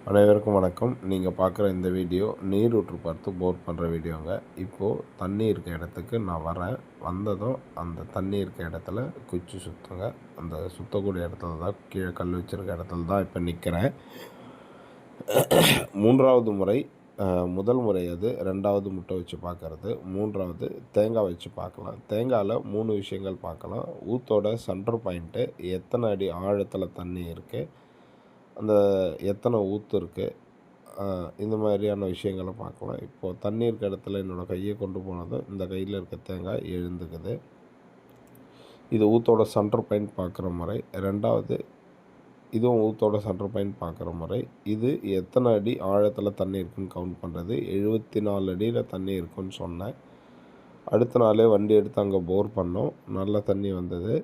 அனைவருக்கும் வணக்கம். நீங்கள் பார்க்குற இந்த வீடியோ நீரூற்று பார்த்து போர் பண்ணுற வீடியோங்க. இப்போது தண்ணி இருக்க இடத்துக்கு நான் வரேன். வந்ததும் அந்த தண்ணி இருக்க இடத்துல குச்சி சுற்றுங்க. அந்த சுற்றக்கூடிய இடத்துல தான் கீழே கல் வச்சுருக்க இடத்துல தான் இப்போ நிற்கிறேன். 3வது முறை, முதல் முறை அது, 2வது முட்டை வச்சு பார்க்குறது, 3வது தேங்காய் வச்சு பார்க்கலாம். தேங்காயில் 3 விஷயங்கள் பார்க்கலாம். ஊத்தோட சென்டர் பாயிண்ட்டு, எத்தனை அடி ஆழத்தில் தண்ணி இருக்குது, அந்த எத்தனை ஊற்று இருக்குது, இந்த மாதிரியான விஷயங்களை பார்க்கலாம். இப்போது தண்ணி இருக்க இடத்துல என்னோடய கையை கொண்டு போனதும் இந்த கையில் இருக்க தேங்காய் எழுந்துக்குது. இது ஊற்றோட சென்டர் பாயிண்ட் பார்க்குற முறை. 2வது இதுவும் ஊற்றோட சென்டர் பாயிண்ட் பார்க்குற முறை. இது எத்தனை அடி ஆழத்தில் தண்ணி இருக்குதுன்னு கவுண்ட் பண்ணுறது. 74 அடியில் தண்ணி இருக்குன்னு சொன்னேன். அடுத்த நாளே வண்டி எடுத்து அங்கே போர் பண்ணோம். நல்ல தண்ணி வந்தது.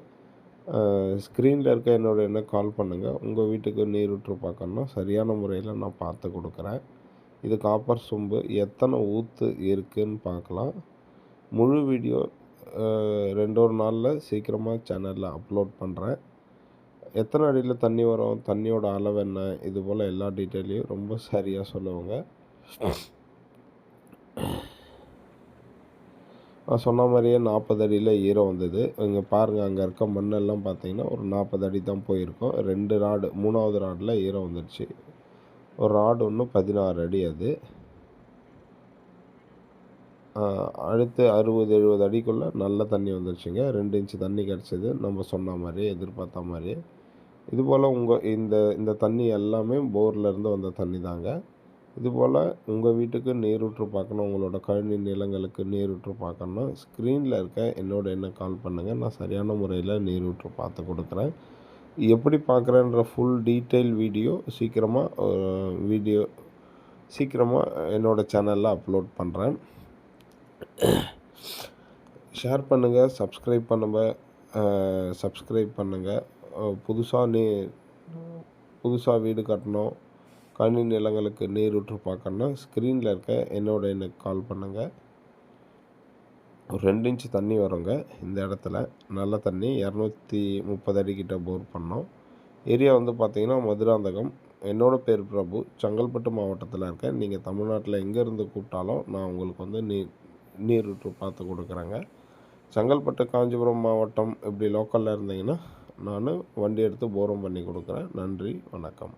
ஸ்க்ரீனில் இருக்க என்னோடய என்ன கால் பண்ணுங்கள். உங்கள் வீட்டுக்கு நீரூற்று பார்க்கணுன்னா சரியான முறையில் நான் பார்த்து கொடுக்குறேன். இது காப்பர் சொம்பு. எத்தனை ஊற்று இருக்குதுன்னு பார்க்கலாம். முழு வீடியோ 2 நாளில் சீக்கிரமாக சேனலில் அப்லோட் பண்ணுறேன். எத்தனை அடியில் தண்ணி வரும், தண்ணியோட அளவு என்ன, இது போல் எல்லா டீட்டெயிலையும் ரொம்ப சரியாக சொல்லுவாங்க. நான் சொன்ன மாதிரியே 40 அடியில் ஈரம் வந்தது. இங்கே பாருங்கள், அங்கே இருக்க மண்ணெல்லாம் பார்த்தீங்கன்னா ஒரு 40 அடி தான் போயிருக்கும். 2 ராடு, 3வது ராடில் ஈரம் வந்துடுச்சு. ஒரு ராடு ஒன்று 16 அடி. அது அடுத்து 60-70 அடிக்குள்ளே நல்ல தண்ணி வந்துடுச்சுங்க. 2 இன்ச்சு தண்ணி கிடச்சிது, நம்ம சொன்ன மாதிரி, எதிர்பார்த்த மாதிரி. இதுபோல் இந்த தண்ணி எல்லாமே போர்லேருந்து வந்த தண்ணி தாங்க. இதுபோல் உங்கள் வீட்டுக்கு நீரூற்று பார்க்கணும், உங்களோட கழனி நிலங்களுக்கு நீரூற்று பார்க்கணுன்னா ஸ்க்ரீனில் இருக்க என்னோட என்ன கால் பண்ணுங்கள். நான் சரியான முறையில் நீரூற்று பார்த்து கொடுக்குறேன். எப்படி பார்க்குறேன்ற ஃபுல் டீட்டெயில் வீடியோ சீக்கிரமாக என்னோடய சேனலில் அப்லோட் பண்ணுறேன். ஷேர் பண்ணுங்கள், சப்ஸ்கிரைப் பண்ணுங்கள். புதுசாக வீடு கட்டணும், கழனி நிலங்களுக்கு நீரூற்று பார்க்கணுன்னா ஸ்க்ரீனில் இருக்க என்னோட எனக்கு கால் பண்ணுங்கள். ஒரு 2 இன்ச்சு தண்ணி வருங்க இந்த இடத்துல. நல்ல தண்ணி. 230 அடிக்கிட்ட போர் பண்ணோம். ஏரியா வந்து பார்த்திங்கன்னா மதுராந்தகம். என்னோடய பேர் பிரபு. செங்கல்பட்டு மாவட்டத்தில் இருக்கேன். நீங்கள் தமிழ்நாட்டில் எங்கேருந்து கூப்பிட்டாலும் நான் உங்களுக்கு வந்து நீரூற்று பார்த்து கொடுக்குறேங்க. செங்கல்பட்டு, காஞ்சிபுரம் மாவட்டம் இப்படி லோக்கலில் இருந்தீங்கன்னா நான் வண்டி எடுத்து போரும் பண்ணி கொடுக்குறேன். நன்றி, வணக்கம்.